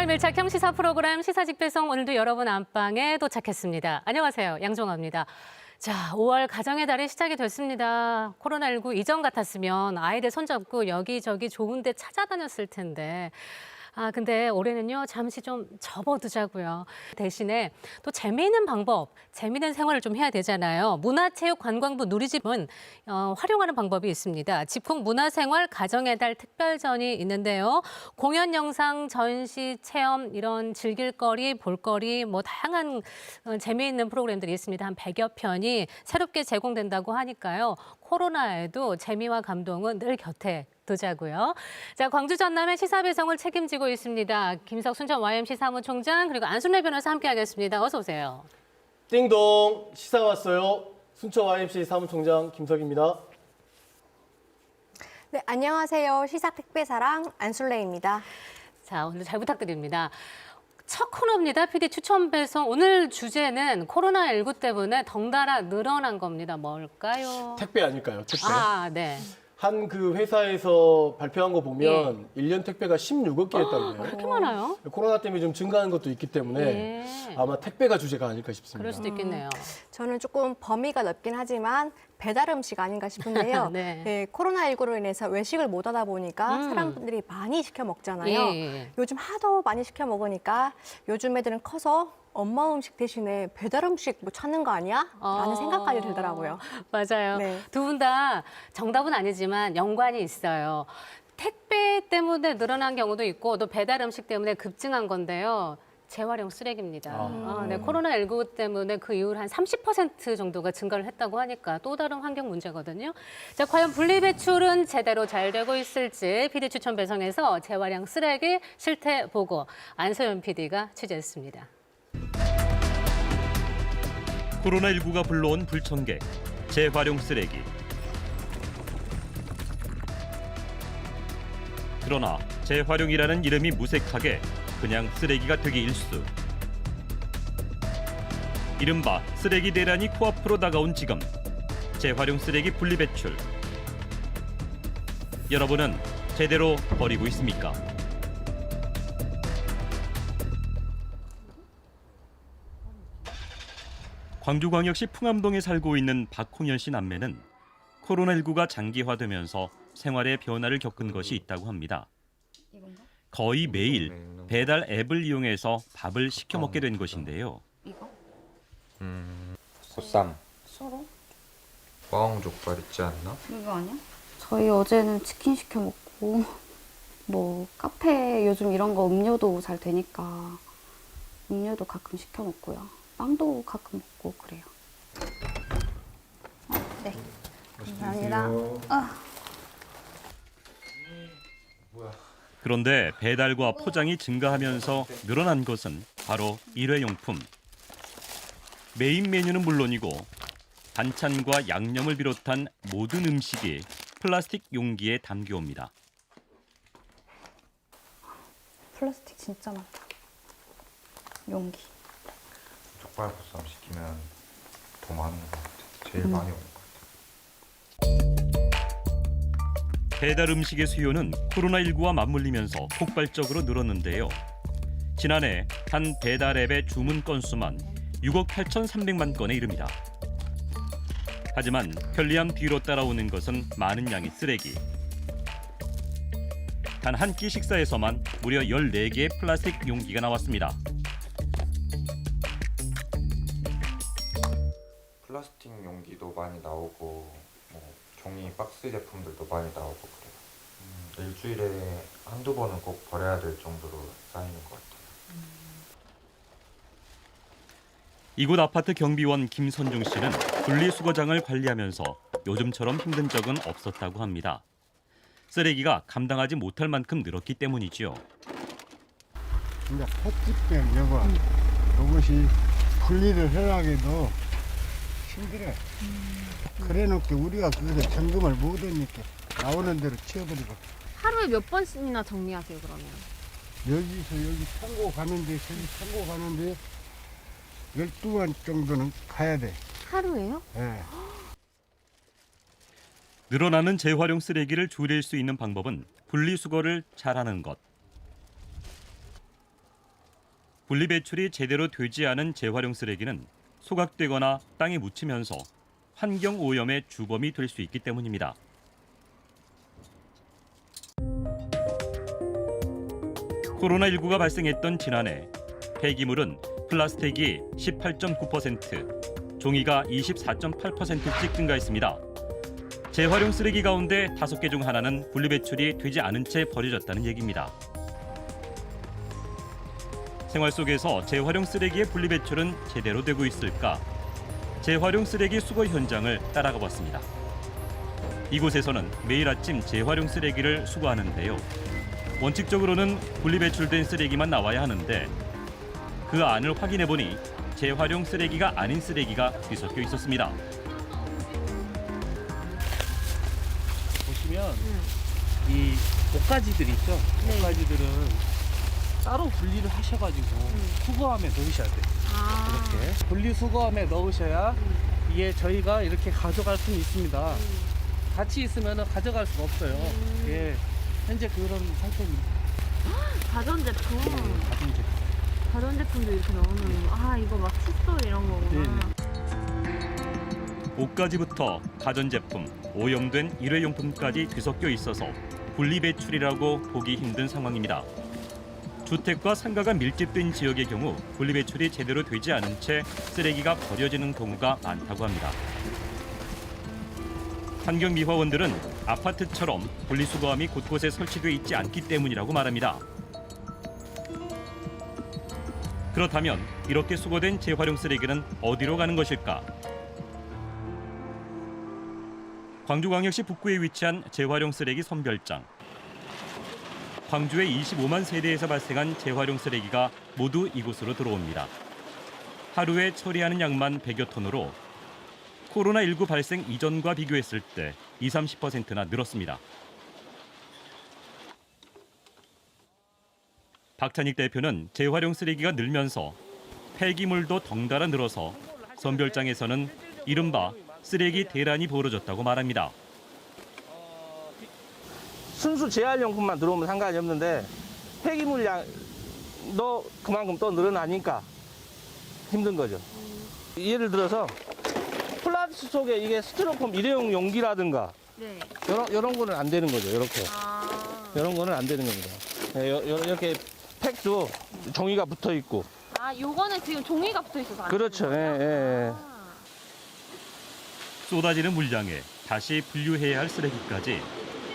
생활 밀착형 시사 프로그램 시사직배송 오늘도 여러분 안방에 도착했습니다. 안녕하세요. 양종아입니다. 자, 5월 가정의 달이 시작이 됐습니다. 코로나19 이전 같았으면 아이들 손잡고 여기저기 좋은 데 찾아다녔을 텐데. 근데 올해는요, 잠시 좀 접어두자고요. 대신에 또 재미있는 방법, 재미있는 생활을 좀 해야 되잖아요. 문화체육관광부 누리집은 활용하는 방법이 있습니다. 집콕 문화생활 가정의 달 특별전이 있는데요. 공연 영상, 전시, 체험, 이런 즐길거리, 볼거리, 뭐 다양한 재미있는 프로그램들이 있습니다. 한 100여 편이 새롭게 제공된다고 하니까요. 코로나에도 재미와 감동은 늘 곁에 두자고요. 자, 광주 전남의 시사 배송을 책임지고 있습니다. 김석순 전 YMC 사무총장 그리고 안순례 변호사 함께하겠습니다. 어서 오세요. 띵동 시사 왔어요. 순천 YMC 사무총장 김석입니다. 네, 안녕하세요. 시사 택배사랑 안순례입니다. 자, 오늘 잘 부탁드립니다. 첫 코너입니다. PD 추천 배송. 오늘 주제는 코로나19 때문에 덩달아 늘어난 겁니다. 뭘까요? 택배 아닐까요? 택배. 네. 한 그 회사에서 발표한 거 보면 1년 택배가 16억 개 했다고 해요. 그렇게 많아요? 코로나 때문에 좀 증가하는 것도 있기 때문에 아마 택배가 주제가 아닐까 싶습니다. 그럴 수도 있겠네요. 저는 조금 범위가 넓긴 하지만 배달 음식 아닌가 싶은데요. 네. 코로나19로 인해서 외식을 못 하다 보니까 사람들이 많이 시켜 먹잖아요. 예. 요즘 하도 많이 시켜 먹으니까 요즘 애들은 커서 엄마 음식 대신에 배달 음식 뭐 찾는 거 아니야? 라는 생각까지 들더라고요. 맞아요. 네. 두 분 다 정답은 아니지만 연관이 있어요. 택배 때문에 늘어난 경우도 있고 또 배달 음식 때문에 급증한 건데요. 재활용 쓰레기입니다. 네, 코로나19 때문에 그 이후로 한 30% 정도가 증가를 했다고 하니까 또 다른 환경 문제거든요. 자, 과연 분리배출은 제대로 잘 되고 있을지 PD 추천 배송에서 재활용 쓰레기 실태 보고 안소연 PD가 취재했습니다. 코로나19가 불러온 불청객, 재활용 쓰레기. 그러나 재활용이라는 이름이 무색하게 그냥 쓰레기가 되기 일쑤. 이른바 쓰레기 대란이 코앞으로 다가온 지금, 재활용 쓰레기 분리배출. 여러분은 제대로 버리고 있습니까? 광주광역시 풍암동에 살고 있는 박홍현 씨 남매는 코로나19가 장기화되면서 생활에 변화를 겪은 것이 있다고 합니다. 거의 매일 배달 앱을 이용해서 밥을 시켜 먹게 된 것인데요. 이거? 보쌈, 서로? 꽝족발 있지 않나? 이거 아니야? 저희 어제는 치킨 시켜 먹고 뭐 카페 요즘 이런 거 음료도 잘 되니까 음료도 가끔 시켜 먹고요. 빵도 가끔 먹고 그래요. 네. 감사합니다. 그런데 배달과 포장이 증가하면서 늘어난 것은 바로 일회용품. 메인 메뉴는 물론이고 반찬과 양념을 비롯한 모든 음식이 플라스틱 용기에 담겨옵니다. 플라스틱 진짜 많다. 용기. 족발 보쌈 시키면 더 많은 것 같아. 제일 많이 오는 것 같아. 배달 음식의 수요는 코로나19와 맞물리면서 폭발적으로 늘었는데요. 지난해 한 배달 앱의 주문 건수만 6억 8,300만 건에 이릅니다. 하지만 편리함 뒤로 따라오는 것은 많은 양의 쓰레기. 단 한 끼 식사에서만 무려 14개의 플라스틱 용기가 나왔습니다. 플라스틱 용기도 많이 나오고 뭐 종이 박스 제품들도 많이 나오고 그래요. 일주일에 한두 번은 꼭 버려야 될 정도로 쌓이는 것 같아요. 이곳 아파트 경비원 김선중 씨는 분리수거장을 관리하면서 요즘처럼 힘든 적은 없었다고 합니다. 쓰레기가 감당하지 못할 만큼 늘었기 때문이지요. 이제 헛집병 여거 이것이 분리를 하려고 힘들어. 그래놓고 우리가 그것을 점검을 못하니까 나오는 대로 치워버리고. 하루에 몇 번씩이나 정리하세요, 그러면? 여기서 여기 창고 가는데 저기 창고 가는데 12번 정도는 가야 돼. 하루에요? 예. 늘어나는 재활용 쓰레기를 줄일 수 있는 방법은 분리수거를 잘하는 것. 분리배출이 제대로 되지 않은 재활용 쓰레기는 소각되거나 땅에 묻히면서 환경오염의 주범이 될 수 있기 때문입니다. 코로나19가 발생했던 지난해 폐기물은 플라스틱이 18.9%, 종이가 24.8%씩 증가했습니다. 재활용 쓰레기 가운데 5개 중 하나는 분리배출이 되지 않은 채 버려졌다는 얘기입니다. 생활 속에서 재활용 쓰레기의 분리배출은 제대로 되고 있을까? 재활용 쓰레기 수거 현장을 따라가 봤습니다. 이곳에서는 매일 아침 재활용 쓰레기를 수거하는데요. 원칙적으로는 분리배출된 쓰레기만 나와야 하는데 그 안을 확인해 보니 재활용 쓰레기가 아닌 쓰레기가 뒤섞여 있었습니다. 보시면 이 옷가지들 있죠? 네. 옷가지들은 따로 분리를 하셔가지고 수거함에 넣으셔야 돼요. 이렇게 분리수거함에 넣으셔야 이게 저희가 이렇게 가져갈 수는 있습니다. 같이 있으면 가져갈 수가 없어요. 예, 현재 그런 상태입니다. 가전제품. 가정제품. 가전제품도 이렇게 넣어놓는 거. 아, 이거 막 칫솔 이런 거구나. 옷가지부터 가전제품, 오염된 일회용품까지 뒤섞여 있어서 분리배출이라고 보기 힘든 상황입니다. 주택과 상가가 밀집된 지역의 경우 분리배출이 제대로 되지 않은 채 쓰레기가 버려지는 경우가 많다고 합니다. 환경미화원들은 아파트처럼 분리수거함이 곳곳에 설치되어 있지 않기 때문이라고 말합니다. 그렇다면 이렇게 수거된 재활용 쓰레기는 어디로 가는 것일까? 광주광역시 북구에 위치한 재활용 쓰레기 선별장. 광주의 25만 세대에서 발생한 재활용 쓰레기가 모두 이곳으로 들어옵니다. 하루에 처리하는 양만 100여 톤으로 코로나19 발생 이전과 비교했을 때 20-30%나 늘었습니다. 박찬익 대표는 재활용 쓰레기가 늘면서 폐기물도 덩달아 늘어서 선별장에서는 이른바 쓰레기 대란이 벌어졌다고 말합니다. 순수 재활용품만 들어오면 상관이 없는데 폐기물 양도 그만큼 또 늘어나니까 힘든 거죠. 예를 들어서 플라스틱 속에 이게 스티로폼 일회용 용기라든가 네. 이런 거는 안 되는 거죠. 이렇게 아. 이런 거는 안 되는 겁니다. 이렇게 팩도 종이가 붙어 있고. 아, 요거는 지금 종이가 붙어 있어서 안 그렇죠. 되는 거예요? 예. 쏟아지는 물량에 다시 분류해야 할 쓰레기까지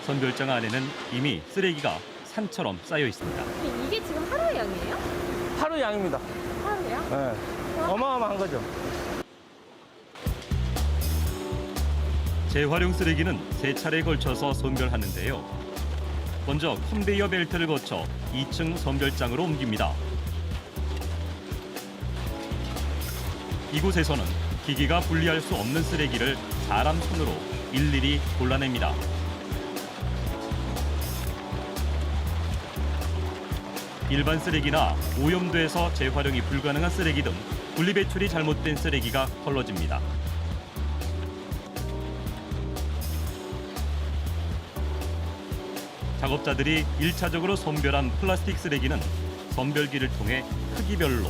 선별장 안에는 이미 쓰레기가 산처럼 쌓여 있습니다. 이게 지금 하루 양이에요? 하루 양입니다. 하루요? 예. 어마어마한 거죠. 재활용 쓰레기는 3차례에 걸쳐서 선별하는데요. 먼저 컨베이어 벨트를 거쳐 2층 선별장으로 옮깁니다. 이곳에서는 기기가 분리할 수 없는 쓰레기를 사람 손으로 일일이 골라냅니다. 일반 쓰레기나 오염돼서 재활용이 불가능한 쓰레기 등 분리배출이 잘못된 쓰레기가 헐러집니다. 작업자들이 1차적으로 선별한 플라스틱 쓰레기는 선별기를 통해 크기별로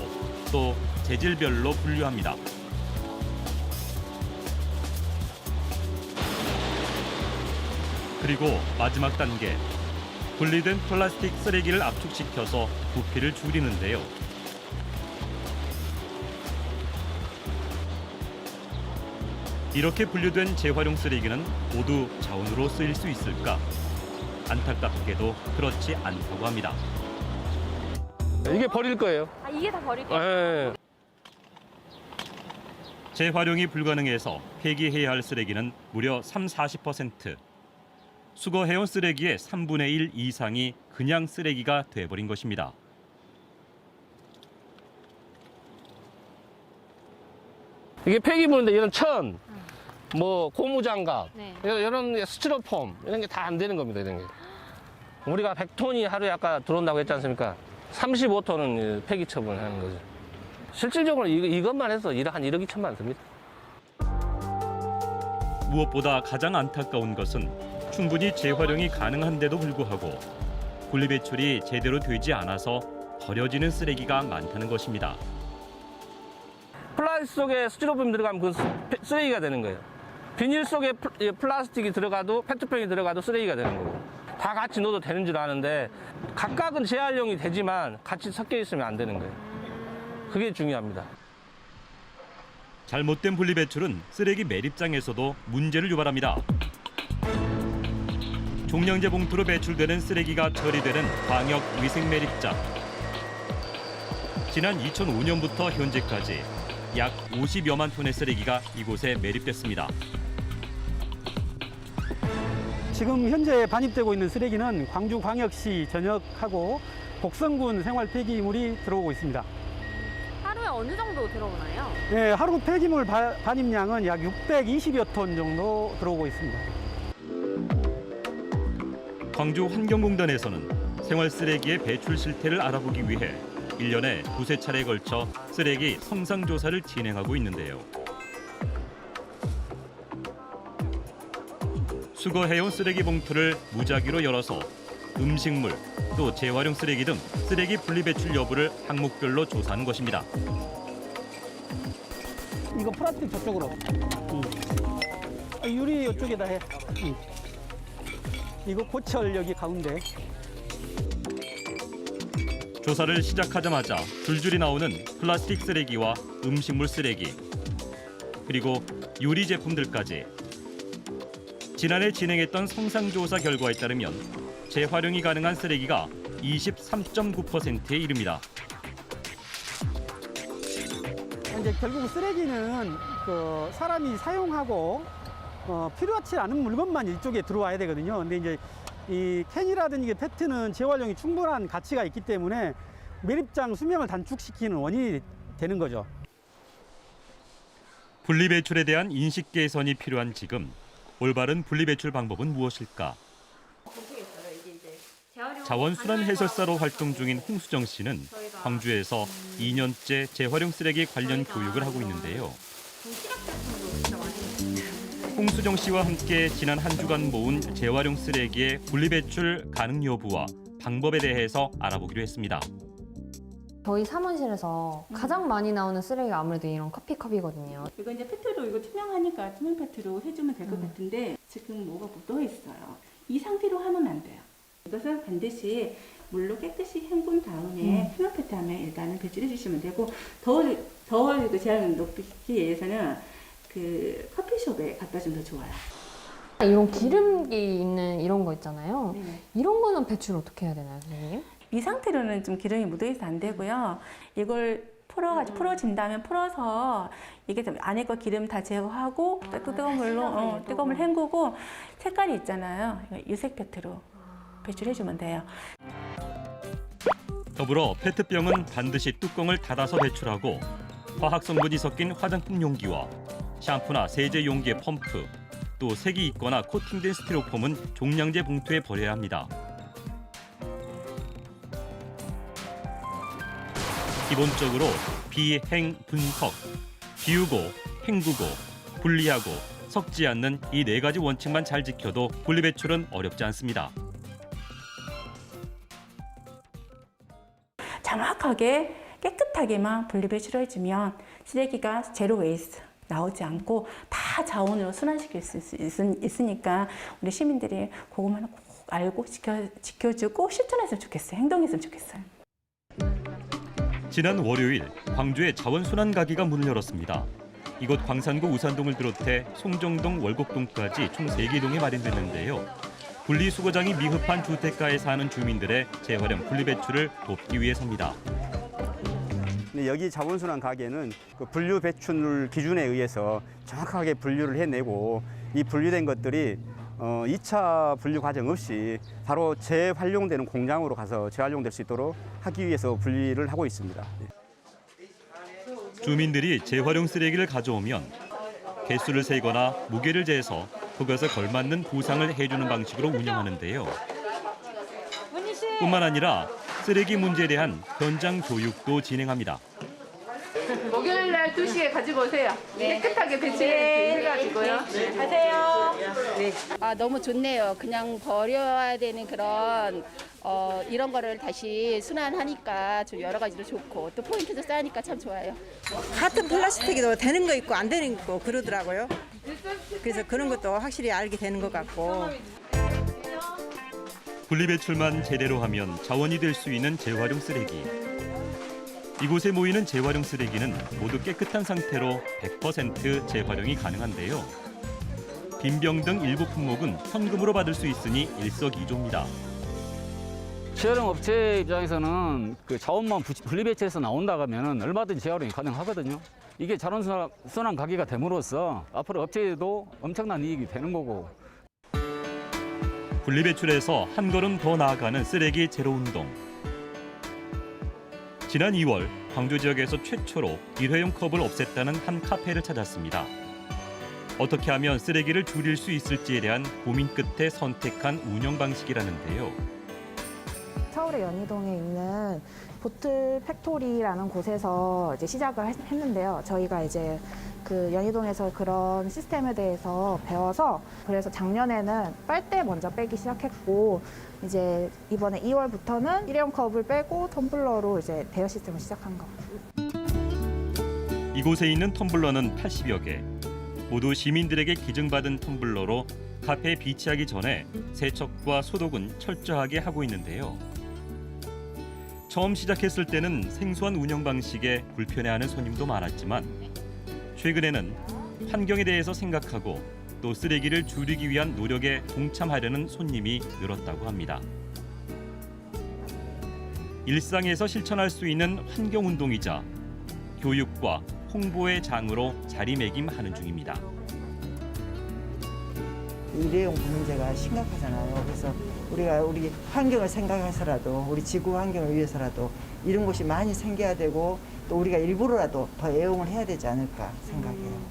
또 재질별로 분류합니다. 그리고 마지막 단계, 분리된 플라스틱 쓰레기를 압축시켜서 부피를 줄이는데요. 이렇게 분류된 재활용 쓰레기는 모두 자원으로 쓰일 수 있을까? 안타깝게도 그렇지 않다고 합니다. 이게 버릴 거예요. 아, 이게 다 버릴 거예요? 예. 재활용이 불가능해서 폐기해야 할 쓰레기는 무려 30-40%. 수거해온 쓰레기의 3분의 1 이상이 그냥 쓰레기가 돼버린 것입니다. 이게 폐기물인데 이런 천, 뭐 고무장갑, 네. 이런 스티로폼 이런 게 다 안 되는 겁니다. 이런 게. 우리가 100톤이 하루에 아까 들어온다고 했지 않습니까? 35톤은 폐기 처분을 하는 거죠. 실질적으로 이것만 해서 한 1억 2천만 듭니다. 무엇보다 가장 안타까운 것은 충분히 재활용이 가능한데도 불구하고 분리배출이 제대로 되지 않아서 버려지는 쓰레기가 많다는 것입니다. 플라스틱 속에 스티로폼이 들어가면 그 쓰레기가 되는 거예요. 비닐 속에 플라스틱이 들어가도 페트병이 들어가도 쓰레기가 되는 거고 다 같이 넣어도 되는 줄 아는데 각각은 재활용이 되지만 같이 섞여 있으면 안 되는 거예요. 그게 중요합니다. 잘못된 분리배출은 쓰레기 매립장에서도 문제를 유발합니다. 종량제 봉투로 배출되는 쓰레기가 처리되는 광역 위생 매립장. 지난 2005년부터 현재까지 약 50여만 톤의 쓰레기가 이곳에 매립됐습니다. 지금 현재 반입되고 있는 쓰레기는 광주광역시 전역하고 곡성군 생활 폐기물이 들어오고 있습니다. 하루에 어느 정도 들어오나요? 네, 하루 폐기물 반입량은 약 620여 톤 정도 들어오고 있습니다. 광주환경공단에서는 생활 쓰레기의 배출 실태를 알아보기 위해 1년에 두세 차례에 걸쳐 쓰레기 성상조사를 진행하고 있는데요. 수거해온 쓰레기 봉투를 무작위로 열어서 음식물, 또 재활용 쓰레기 등 쓰레기 분리배출 여부를 항목별로 조사하는 것입니다. 이거 플라스틱 저쪽으로. 유리 이쪽에다 해. 이거 고철 여기 가운데. 조사를 시작하자마자 줄줄이 나오는 플라스틱 쓰레기와 음식물 쓰레기, 그리고 유리 제품들까지. 지난해 진행했던 성상조사 결과에 따르면 재활용이 가능한 쓰레기가 23.9%에 이릅니다. 이제 결국 쓰레기는 그 사람이 사용하고 필요하지 않은 물건만 이쪽에 들어와야 되거든요. 근데 이제 이 캔이라든지 페트는 재활용이 충분한 가치가 있기 때문에 매립장 수명을 단축시키는 원인이 되는 거죠. 분리배출에 대한 인식 개선이 필요한 지금 올바른 분리배출 방법은 무엇일까? 자원순환 해설사로 활동 중인 홍수정 씨는 광주에서 2년째 재활용 쓰레기 관련 교육을 하고 있는데요. 홍수정 씨와 함께 지난 한 주간 모은 재활용 쓰레기의 분리배출 가능 여부와 방법에 대해서 알아보기로 했습니다. 저희 사무실에서 가장 많이 나오는 쓰레기가 아무래도 이런 커피컵이거든요. 이거 이제 페트로 이거 투명하니까 투명 페트로 해주면 될 것 같은데 지금 뭐가 묻어 있어요. 이 상태로 하면 안 돼요. 이것을 반드시 물로 깨끗이 헹군 다음에 투명 페트 하면 일단은 배출해 주시면 되고 덜 그 제한을 높이기 위해서는 그 커피숍에 갖다 주면 더 좋아요. 이런 기름기 있는 이런 거 있잖아요. 네네. 이런 거는 배출 어떻게 해야 되나요, 선생님? 이 상태로는 좀 기름이 묻어있어 안 되고요. 이걸 풀어진다면 풀어서 이게 좀 안에 거 기름 다 제거하고 뜨거운 물로 뜨거운 물 헹구고 색깔이 있잖아요. 유색 페트로 배출해주면 돼요. 더불어 페트병은 반드시 뚜껑을 닫아서 배출하고 화학 성분이 섞인 화장품 용기와 샴푸나 세제 용기의 펌프, 또 색이 있거나 코팅된 스티로폼은 종량제 봉투에 버려야 합니다. 기본적으로 비행 분석, 비우고, 헹구고, 분리하고, 섞지 않는 이 네 가지 원칙만 잘 지켜도 분리배출은 어렵지 않습니다. 정확하게 깨끗하게만 분리배출해주면 쓰레기가 제로 웨이스트 나오지 않고 다 자원으로 순환시킬 수 있으니까 우리 시민들이 그것만 꼭 알고 지켜주고 실천했으면 좋겠어요. 행동했으면 좋겠어요. 지난 월요일 광주의 자원순환 가게가 문을 열었습니다. 이곳 광산구 우산동을 비롯해 송정동, 월곡동까지 총 3개 동에 마련됐는데요. 분리수거장이 미흡한 주택가에 사는 주민들의 재활용 분리배출을 돕기 위해서입니다. 여기 자원순환 가게는 그 분류 배출 기준에 의해서 정확하게 분류를 해내고 이 분류된 것들이 2차 분류 과정 없이 바로 재활용되는 공장으로 가서 재활용될 수 있도록 하기 위해서 분리를 하고 있습니다. 주민들이 재활용 쓰레기를 가져오면 개수를 세거나 무게를 재서 그것에 걸맞는 보상을 해주는 방식으로 운영하는데요. 뿐만 아니라 쓰레기 문제에 대한 현장 교육도 진행합니다. 목요일 날 2시에 가지고 오세요. 깨끗하게 배치해가지고요. 가세요. 아, 너무 좋네요. 그냥 버려야 되는 그런 이런 거를 다시 순환하니까 좀 여러 가지로 좋고 또 포인트도 쌓으니까 참 좋아요. 같은 플라스틱이도 되는 거 있고 안 되는 거 있고 그러더라고요. 그래서 그런 것도 확실히 알게 되는 것 같고. 분리배출만 제대로 하면 자원이 될 수 있는 재활용 쓰레기. 이곳에 모이는 재활용 쓰레기는 모두 깨끗한 상태로 100% 재활용이 가능한데요. 빈병 등 일부 품목은 현금으로 받을 수 있으니 일석이조입니다. 재활용 업체 입장에서는 그 자원만 분리배출해서 나온다고 하면 얼마든지 재활용이 가능하거든요. 이게 자원순환 가게가 됨으로써 앞으로 업체에도 엄청난 이익이 되는 거고. 분리배출에서 한 걸음 더 나아가는 쓰레기 제로 운동. 지난 2월 광주 지역에서 최초로 일회용 컵을 없앴다는 한 카페를 찾았습니다. 어떻게 하면 쓰레기를 줄일 수 있을지에 대한 고민 끝에 선택한 운영 방식이라는데요. 서울의 연희동에 있는 보틀 팩토리라는 곳에서 이제 시작을 했는데요. 저희가 이제 그 연희동에서 그런 시스템에 대해서 배워서 그래서 작년에는 빨대 먼저 빼기 시작했고 이제 이번에 2월부터는 일회용 컵을 빼고 텀블러로 이제 대여 시스템을 시작한 거. 이곳에 있는 텀블러는 80여 개. 모두 시민들에게 기증받은 텀블러로 카페에 비치하기 전에 세척과 소독은 철저하게 하고 있는데요. 처음 시작했을 때는 생소한 운영 방식에 불편해하는 손님도 많았지만 최근에는 환경에 대해서 생각하고 또 쓰레기를 줄이기 위한 노력에 동참하려는 손님이 늘었다고 합니다. 일상에서 실천할 수 있는 환경운동이자 교육과 홍보의 장으로 자리매김하는 중입니다. 일회용품 문제가 심각하잖아요. 그래서 우리가 우리 환경을 생각해서라도 우리 지구 환경을 위해서라도 이런 곳이 많이 생겨야 되고 또 우리가 일부러라도 더 애용을 해야 되지 않을까 생각해요.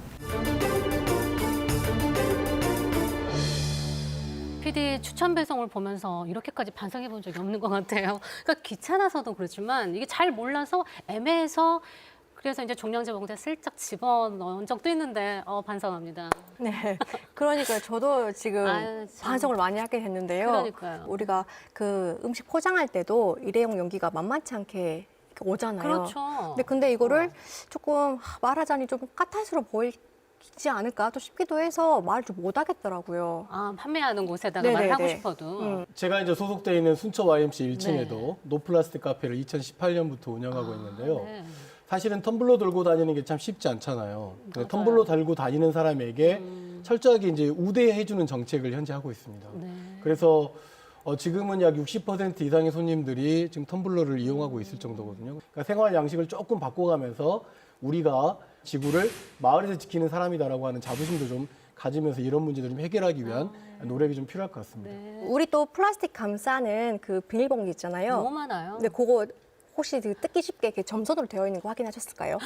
PD 추천 배송을 보면서 이렇게까지 반성해 본 적이 없는 것 같아요. 그러니까 귀찮아서도 그렇지만 이게 잘 몰라서 애매해서 그래서 이제 종량제 봉투에 슬쩍 집어넣은 적도 있는데 반성합니다. 네, 그러니까 저도 지금 반성을 많이 하게 됐는데요. 그러니까요. 우리가 그 음식 포장할 때도 일회용 용기가 만만치 않게 오잖아요. 그렇죠. 근데 이거를 조금 말하자니 좀 까탈스러워 보이지 않을까 또 싶기도 해서 말을 좀 못하겠더라고요. 판매하는 곳에다가 말을 하고 싶어도. 제가 이제 소속돼 있는 순천 YMC 1층에도 노플라스틱 카페를 2018년부터 운영하고 있는데요. 네. 사실은 텀블러 들고 다니는 게 참 쉽지 않잖아요. 근데 텀블러 들고 다니는 사람에게 철저하게 이제 우대해주는 정책을 현재 하고 있습니다. 네. 그래서 지금은 약 60% 이상의 손님들이 지금 텀블러를 이용하고 있을 정도거든요. 그러니까 생활 양식을 조금 바꿔가면서 우리가 지구를 마을에서 지키는 사람이다라고 하는 자부심도 좀 가지면서 이런 문제들을 좀 해결하기 위한 노력이 좀 필요할 것 같습니다. 우리 또 플라스틱 감싸는 그 비닐봉지 있잖아요. 너무 많아요. 근데 그거 혹시 그 뜯기 쉽게 이렇게 점선으로 되어 있는 거 확인하셨을까요?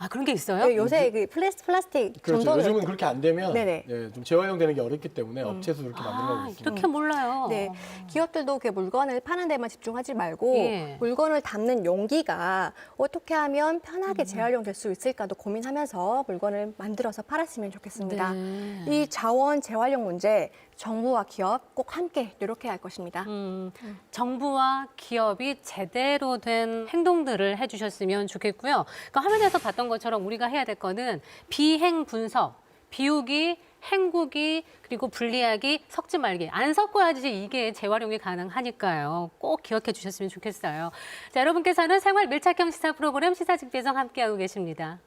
그런 게 있어요? 네, 요새 그 플라스틱 그렇죠. 점선으로 요즘은 그렇게 안 되면 네네. 좀 재활용되는 게 어렵기 때문에 업체에서 그렇게 만들어가고 있습니다. 이렇게 몰라요. 네, 기업들도 그 물건을 파는 데만 집중하지 말고 예. 물건을 담는 용기가 어떻게 하면 편하게 재활용될 수 있을까도 고민하면서 물건을 만들어서 팔았으면 좋겠습니다. 네. 이 자원 재활용 문제 정부와 기업 꼭 함께 노력해야 할 것입니다. 정부와 기업이 제대로 된 행동들을 해주셨으면 좋겠고요. 그러니까 화면에서 봤던 것처럼 우리가 해야 될 거는 비행 분석, 비우기, 헹구기, 그리고 분리하기, 섞지 말기. 안 섞어야지 이게 재활용이 가능하니까요. 꼭 기억해 주셨으면 좋겠어요. 자, 여러분께서는 생활 밀착형 시사 프로그램 시사집배송 함께하고 계십니다.